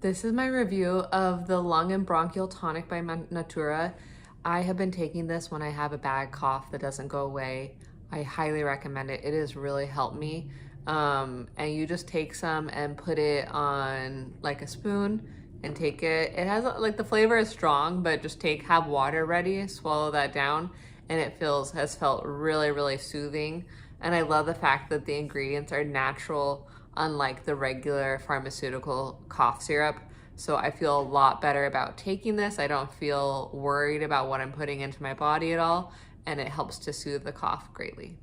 This is my review of the Lung and Bronchial Tonic by Natura. I have been taking this when I have a bad cough that doesn't go away. I highly recommend it. It has really helped me. And you just take some and put it on like a spoon and take it. It has like the flavor is strong, but just have water ready, swallow that down, and it has felt really, really soothing. And I love the fact that the ingredients are natural, unlike the regular pharmaceutical cough syrup. So I feel a lot better about taking this. I don't feel worried about what I'm putting into my body at all, and it helps to soothe the cough greatly.